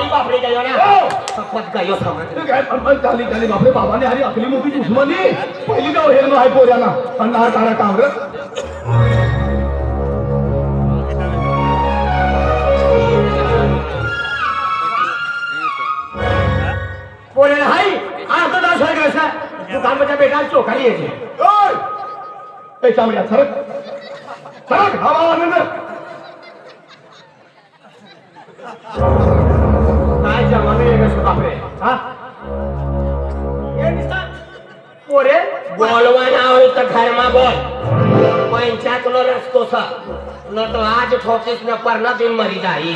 बापडी गयो ना सपत गयो समज काय चाली चाली बापरे बाबाने अरे आपली मोठी दुश्मनी पहिली गाव हेर आहे पोऱ्याला अंधार तारा कांग्र पोऱ्याला हाय आता दास आहे कसा दुकानच्या बेटा चोखाली येते ओय ए चामड्या सरक सरक हवा आनंद काय जमाने आहे कसं बापरे हा पोरे बोलवा नाव तर घरमा बोल पंचायत लो रस्तो सा न तो आज ठोकिस न परना दिन मरी जाई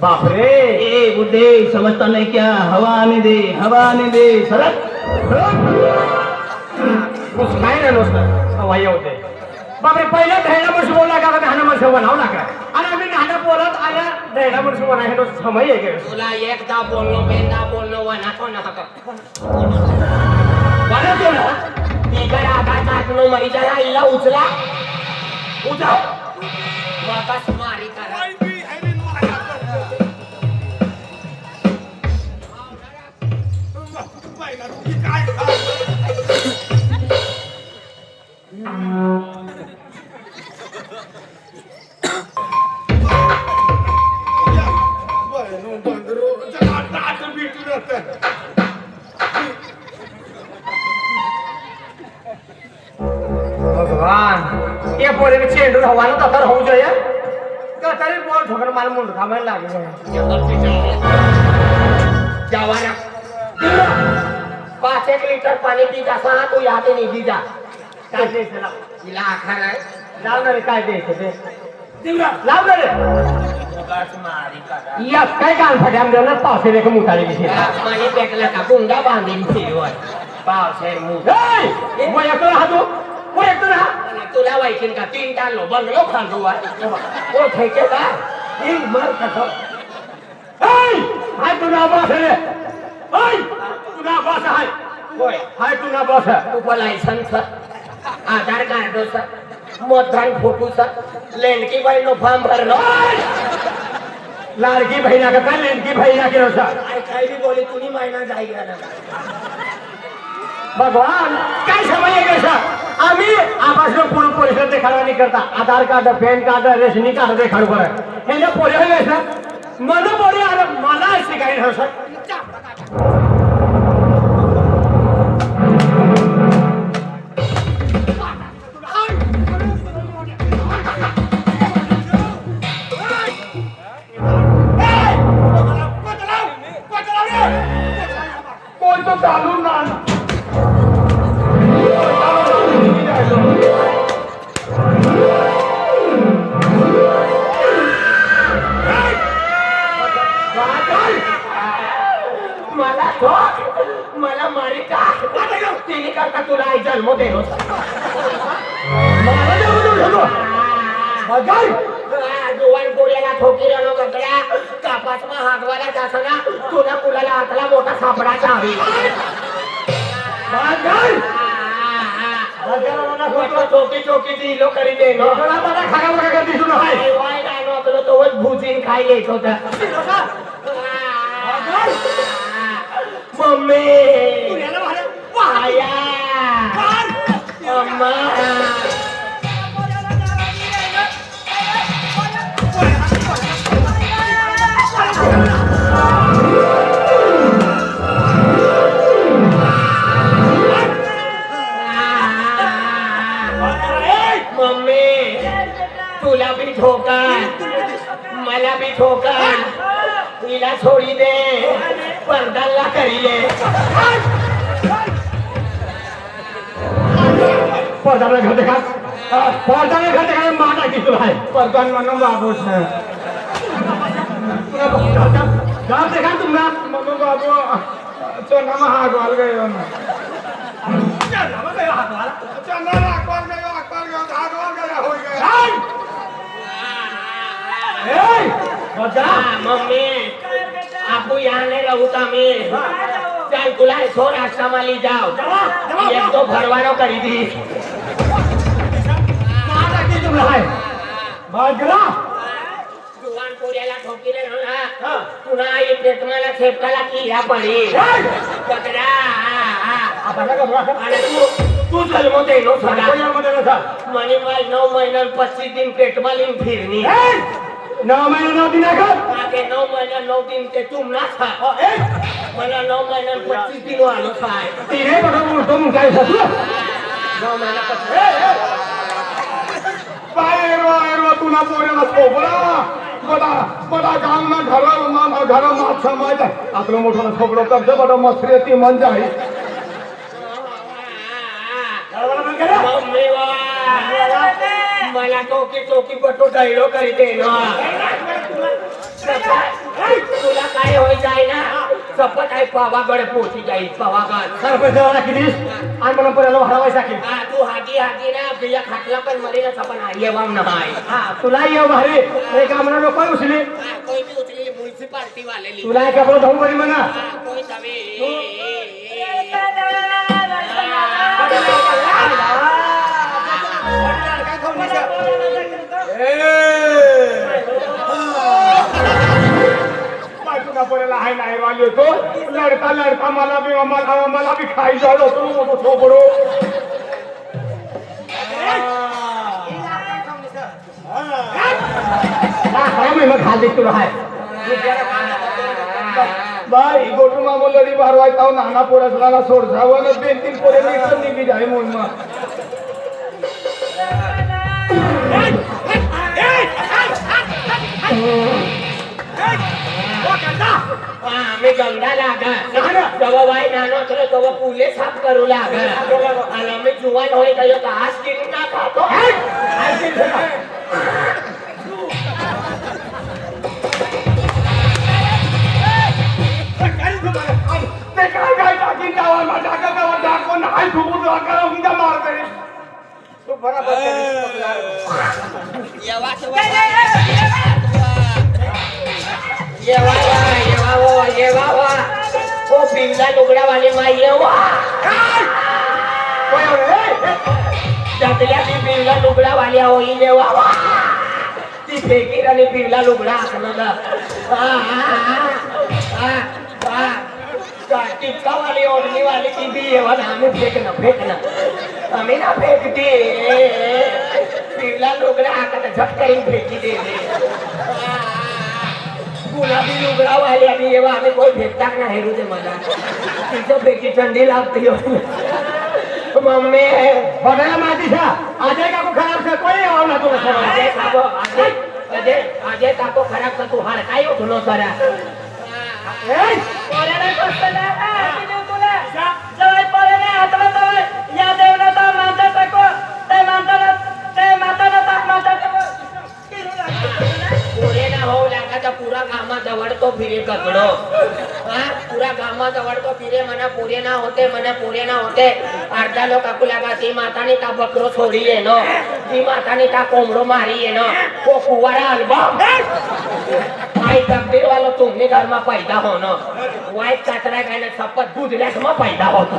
बापरे ए बुड्ढे समझता नहीं क्या हवा आने दे सरक कुछ काय ना नुसतं हवाई होते बापरे पहिला ढेडा वर्ष बोलला का धाना वर्ष बनावला का आणि आम्ही नाना बोलत आल्या ढेडा वर्ष बनाय तो समय आहे का तुला एकदा बोललो बेंदा बोललो वना तो ना का वना तो ना तिकडे आकाशात नो मरी जाला इला उचला वापस मारी करा भगवान ये पोरे में चेंडू हवा ना तर हो जाए का तरी बॉल ठोकर माल मुंड खावे लागे जावाना 5 लीटर पाणी पी कसा तू याते नाही दी जा काय द्यायचं ना तिला आखार आहे लावणार काय द्यायचं ते लावणार या काय काल फटाम देणार पावसे रे मुतारी माने पेटला का गुंडा बांधीन फिरवर पावसे मुत ए मग येतो हा तू तुला वाईकिन का 3 टालो बंगलो खांदू ओ ठेके का इन मर का हाय तुला बॉस रे हाय तुला बॉस हाय होय हाय तुला बॉस तुला लायसन्स आधार कार्ड मतदान फोटो लेंडकी बाई नो फॉर्म भरलो लाडकी बहिणा का काय लेंडकी बहिणा के रोसा काय भी बोले तूनी महिना जाईगा ना भगवान काय समय आहे कैसा आम्ही आपासलो पूर्ण परिषद देखाडवा नाही करता आधार कार्ड पॅन कार्ड रेशनी कार्ड देखाडू बरं हे जे पोरे आहे ना मन पोरे अरे मला शिकायला हवं सर कोण तो चालू ना मला मारी का तिने करता तुला आई जन्म देलो जुवान कोऱ्याला ठोकी राहणं कपड्या कापास मा हागवाला जासना तुला कुलाला हातला मोठा सापडाचा हवी चौकी चौकी दिलो करी दे नो खागा बघा करती सुनो हाय वाय काय नो आपलं तो भुजीन खाई घ्यायचं होतं मम्मी वाया अम्मा मम्मी तुला भी ठोकर मला भी ठोकर तिला छोडी दे परदाला करी ले परदाला घर देखा माटा की तुला है परदान म्हणून बाबूस है गाँव देखा तुमरा मम्मी बाबू चना में हाथ वाल गए ना चना में गया हाथ वाला चना में हाथ वाल गया हो गया ए बजा मम्मी आपको यहाँ नहीं रहूता मैं चल गुलाय छोड़ आश्रम वाली जाओ एक तो भरवानो करी दी माता की तुम है बाजरा जुवान पोऱ्याला ठोकीले ना पुन्हा आई पेटमाला खेपकाला की ह्या पडी बकरा आणि तू जन्मते नो सगळा म्हणे मला 9 महिन्यात 25 दिन पेटमालीन फिरणी 9 महिने 9 दिन आहे का 9 महिन्यात 9 दिन ते तुमना था मला 9 महिन्यात 25 दिन आलो काय तिने बघा बोलतो मग काय सांगू 9 महिन्यात बाहेर तुला पोऱ्याला खोबरा बडा काम ना घर मात समाज आपलं मोठं खोबरं करते बडा मस्त्री ती म्हणजे आहे मला टोकी पटो डायलो करते ना तुला काय होई जाय ना सपत आहे पावागड पोहोची जाईल पावागड सरपंच किती आणि मला पोऱ्याला भाडवायचा की तू हागी ना बिया खाटला पण मरे ना सपन येवाम नाही तुला येऊ भारी एक आम्हाला लोक उचली कोई भी उचली म्युनिसिपालिटी वाले तुला एक आपलं धावून बरी म्हणा कोई तवे पोऱ्याला हाय नाही वाली होतो लडका मला बी खाई जायला होतो छोपडो खाली तुला हाय बाई गोटू मामो लढी भारवायचा नाना पोऱ्याला सोड जावं 2-3 पोऱ्याला इकडं निघी जाय म्हणून मग मी गंगा लागा जेव्हा बाई नानो तर तेव्हा पुले साफ करू लागा आणि मी जुवान होई गयो का आज किन ना खातो काय टाकी जावा माझ्या गावात दाखवून हाय फुगून लागा उंगा मारते तू बराबर येवा ओ पिवला लुगडा वाली माई येवा त्यातल्या ती पिवला लुगडा वाली होई येवा ती फेकीर आणि पिवला लुगडा असणार टिपका वाली ओढणी वाली ती बी येवा ना आम्ही फेकणं आम्ही ना फेकते पिवला लुगडा आता झटकन फेकी दे गुलाबी लुगडा वाली आणि येवा आम्ही कोण भेटतात ना हेरू दे मला तिचं पैकी थंडी लागते मम्मी बघायला माहिती का अजय काकू खराब कर कोणी यावं ना तुला अजय काको खराब का तू हार काय होतो नो करा पुरा गामा जवळतो फिरे ककडो पुरा गामा जवळतो फिरे मना पुरे ना होते अर्धा लोक काकू लागा ती माताने का बकरो छोडी ये नो ती माताने का कोंबडो मारी ये नो को कुवारा अल्बम आई तकदीर वाला तुमने घर में पैदा हो नो वाइट काटरा का ना सपत गुजरात में पैदा होता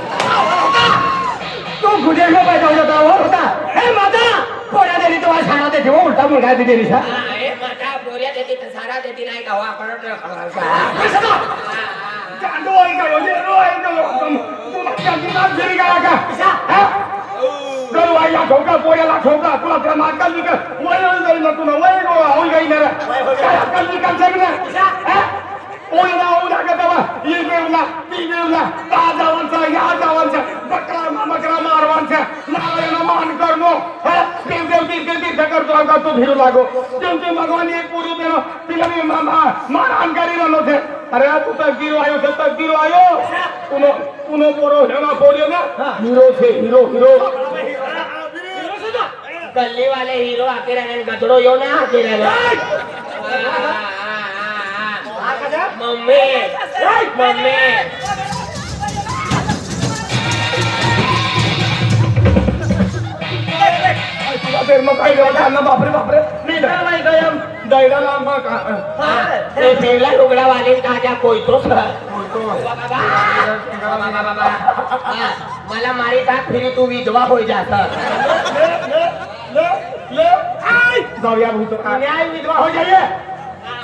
तू गुजरात में पैदा होता हे माता पोऱ्या देली तो सारा देते वो उलटा मुलगा देते रिसा ए माता पोऱ्या देते तर सारा देते नाही का वा पण चांदो आई का यो रोय का तुम क्या फिरी का हा गलो आई या ठोका पोऱ्याला ठोका तुला त्या मार्गात निघ वय जाईल ना तुला वय गो होई गई ना काय अक्कल निघाल ना हा ओला का तेव्हा ये देवला ती देवला ता जावांचा या जावांचा बकरा मारवांचा नारायण मान करनो देव करतो का तो भिरू लागो जेमते भगवान एक पूरी देनो तिला मी मारहाण करी रनो थे अरे तू तकदीर आयो पुनो पोरो हेना पोरियो ना हीरो थे हीरो गल्ली वाले हीरो आके रहने गदड़ो यो ना आके रहने मम्मी फिर मग काय बापरे मी दैडा लांब ते पिवला लुगडा वाले ताजा कोयतो मला मारी टाक फिरी तू विधवा होई जाता ले जाऊया भूत न्याय विधवा हो जाइए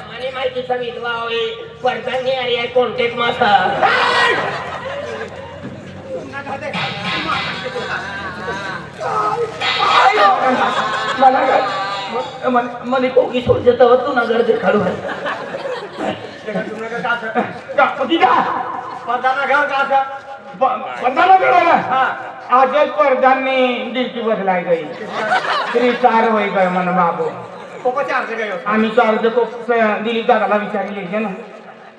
મને માહિતીचा विधवा होई परदानी अरे कोणतेच मासा મને કોકી છોડ જતો હતો ના ઘર દેખાડું परदाना घर का था परदाना घर वाला हाँ आज परदानी डिल्टी बदलाई गई श्री चार होई गए मन बाबू कोको चार से गयो आम्ही चार जे को दिलीप दादाला विचारले घे ना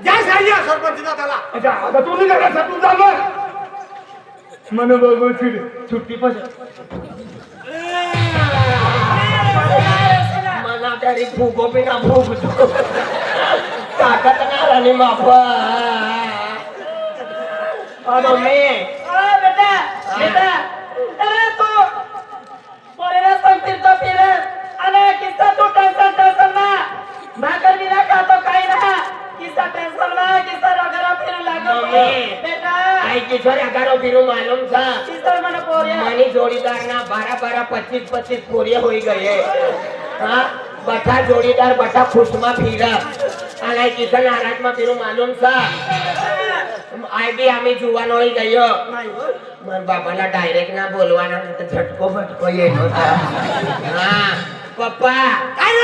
जा साहिया सरपंच दादाला अच्छा आता तू नाही जाणार तू जा मग मन बाबू छुट्टी पण मला तरी फुगो बिना फुगतो ताकद नाही राणी मापा मम्मी बेटा बेटा अरे तू पोरेला सांगतील तो फिरे अरे किस्सा तू टेन्शन ना भाकर बिना खातो काही ना किस्सा टेन्शन ना किस्सा रगरा फिरू लागो बेटा आई किशोर अगारो फिरू मालूम था किशोर मन पोरे मनी जोड़ीदार ना 12 25 पोरे होई गए हाँ बठा जोड़ीदार बठा खुशमा फिरा आणि किशोर नाराज मा फिरू मालूम था आई बी आम्ही जुवान होई गयो मग बाबाला डायरेक्ट ना बोलवाना तर झटको फटको येत होता हा पप्पा काय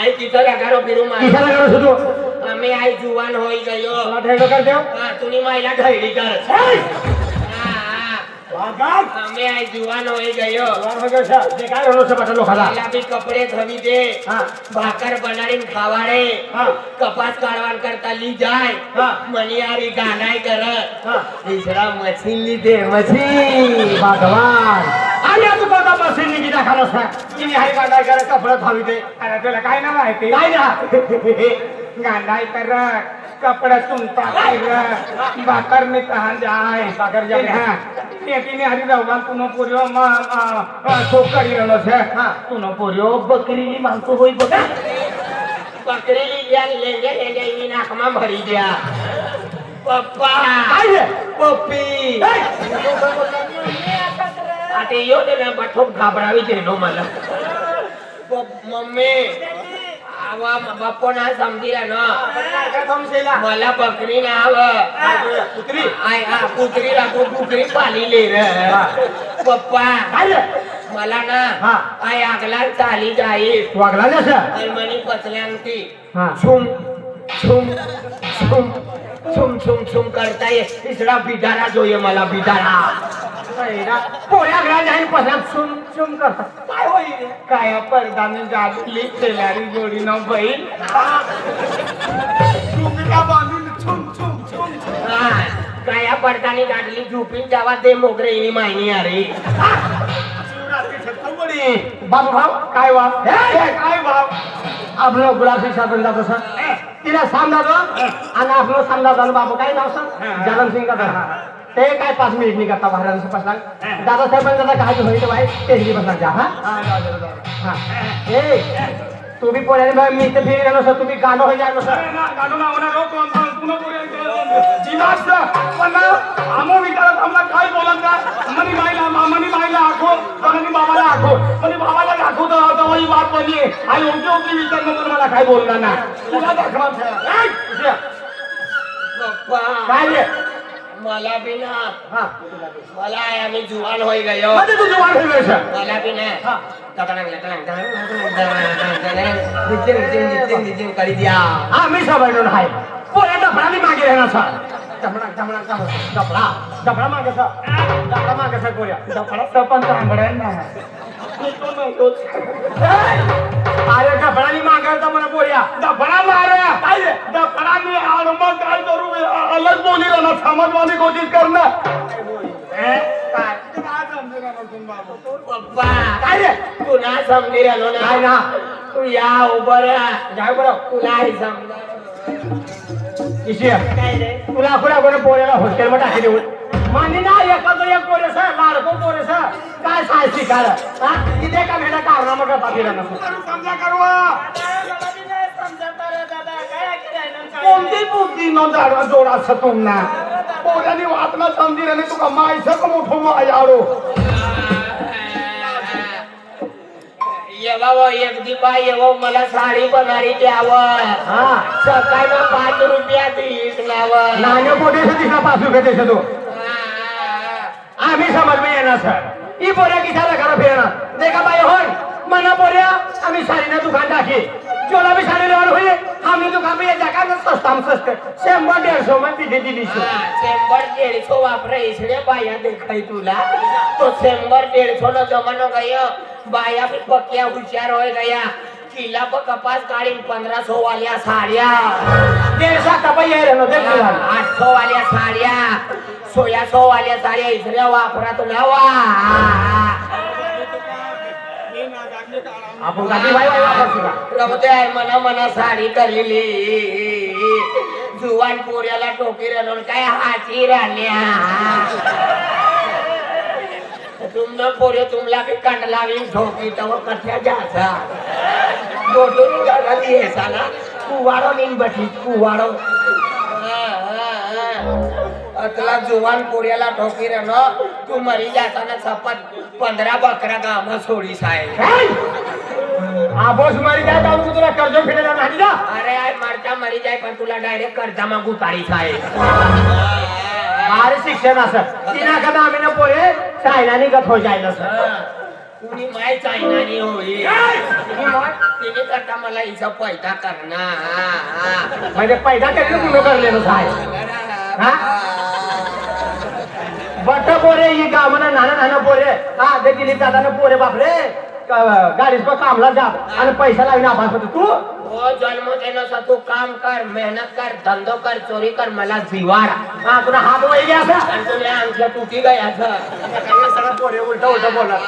आई किशोर अगारो फिरू मालूम आम्ही आई जुवान होई गयो ढेडो कर देव हा तुम्ही मायला ढैडी कर आम्ही आई जुवान होई गयो जे काय होलो से बटलो खाला मला भी कपडे धवी दे भाकर बनाडीन खावाडे कपास काढवान करता ली जाय मनियारी गाणाय कर तिसरा मशीन ली दे मशीन भगवान आणि तू कोणता मशीन नी किती खालास ना तिने हाय गांडाय कर कपडे धावी दे अरे तुला काय ना माहिती काय ना गांडाय कर कपड़ा सुनता बाकर में कहा जाए बाकर जाए हाँ तिने हरी रवगान तुनो पुरियो छोकरी रहलो छे हाँ तुनो पुरियो बकरी मांगतो होई बघा बकरी लेंगे इनी नाकमा भरी दिया पप्पा काय पप्पी आता यो दे ना बठोक घाबरावी देनो मला मम्मी आवा बाप्पो ना समजीला ना मला बकरी ना आव कुत्री आय हा कुत्री लागो कुत्री पाली ले रे पप्पा मला ना आय आगला चाली जाई तू आगला जसा आणि मनी पचल्यांती छुम छुम छुम छुम छुम छुम करता ये तिसरा बिदारा जोये मला बिदारा पोळ्या घरा जाईन पसंत छुम छुम करता काय होई रे काय परदानी जादली तेलारी जोडी न बैल टुकड्या बांधून छुम छुम छुम हा काय पडतानी गाडली झोपीन जावा दे मोगरे इनी मायनी अरे बाबू भाव काय वा काय भाव आपलं गुलाबी साबण जातो सर तिला सांगा दो आणि आपलं सांगा दो बाबू काय नाव सर जालन सिंग का ते काय 5 मिनिट निघता बाहेर से पसला दादा साहेब दादा काय होईल भाई तेच दिवस ना जा हां हां ए तू भी पोळ्याने भाई मी ते फिर गेलो सर तुम्ही गाणं होई जानो सर गाणं ना होणार हो कोण पुन्हा पोळ्या जिनास पण आमो विचारत आम्हाला काय बोलत का मनी माईला आखो मनी बाबाला आखो मनी बाबाला आखो तर वही बात बोली आणि ओके विचारलं तर मला काय बोलला ना तुला दाखवा पप्पा काय रे मला भी ना मला आम्ही जुवान होई गयो मध्ये तू जवान होई गयो मला भी ना नितीन करी दिया आम्ही सबायडून आहे पोळ्या डफळानी मागे राहणार सर डफळा मागे सर पोळ्या डफळा सरपंच आंगड्या ना अरे डफळानी मागे तर मला पोळ्या डफळा मारा काय डफळानी आडमा काय करू अलग बोली ना समाजवादी कोशिश करणं पप्पा काय तू ना समजी राहिलो ना काय ना तू या उभं जाय बरं तुला समजा काय रे तुला कोणा पोऱ्याला हॉस्टेल मध्ये टाकी देऊ मानी ना एखादं एक पोरे सर लाडको पोरे सर काय साय शिकार हा किती का भेटा कारनामा करता फिरणार समजा करवा कोणती बुद्धी न जाडवा जोडा सतून ना पोऱ्यानी वाटणं समजी रे तुका मायसक मोठो मायाडो ये बाबा एक दिपा येव मला साडी बनारी द्यावं हा सकाळी 5 रुपया दिस लावं नाण्या पोटे दिसला 5 रुपये देश तू आम्ही समज में येणार सर ही पोऱ्या किसाला करा फिरणार देखा बाई होय मना पोऱ्या आम्ही साडीना दुकान टाकी चोला भी साडी लेवर हुई आम्ही दुकान में जाका न सस्ता में सस्ते 100-150 में दिदी दिदी 100-150 वापरे इसलिए बाया देखाई तुला तो 100-150 नो जमानो गयो बाया भी पक्या होशियार हो गया किला पर कपास काढी 1500 वाल्या साड्या 150 का बाई आहे नो देख 800 वाल्या साड्या 1600 वाल्या साड्या इसलिए वापरा तुला वा आपण गाडी बाई बाई वापरतो का रमते आहे मना साडी करलेली जुवान पोऱ्याला टोपी रनून काय हाती राहिल्या तुमनं पोरे तुमला बी कंडलावी ठोकी तव कथ्या जाता गोटून गाडी हे साला कुवाडो नीन बठी कुवाडो अतला जुवान पोऱ्याला ठोकी रन तू मरी जाताना सपत 15 बकरा गाम सोडी साहेब आबोस मरी जाय तर तू तुला कर्ज फेडायला नाही जा अरे आय मरता मरी जाय पण तुला डायरेक्ट कर्जा मागू तारी साहेब मारे शिक्षण असं तिना कदा आम्ही ना पोरे चायनानी गत हो जायला सर कुणी माय चायनानी होई तिने करता मला हिचा पैदा करणार म्हणजे पैदा केलं कुठं करलेलं साहेब हा बट पोरे ही गावाना नाना पोरे हा ते दिलीप दादानं पोरे बापरे गाडीस पर कामला जा आणि पैसा लावून आभास होतो तू हो जन्म देण्याचा तू काम कर मेहनत कर धंदो कर चोरी कर मला जिवार हा तुला हात वही घ्या असं आणि तुला अंगठ्या तुटी गया सगळं पोरे उलट बोला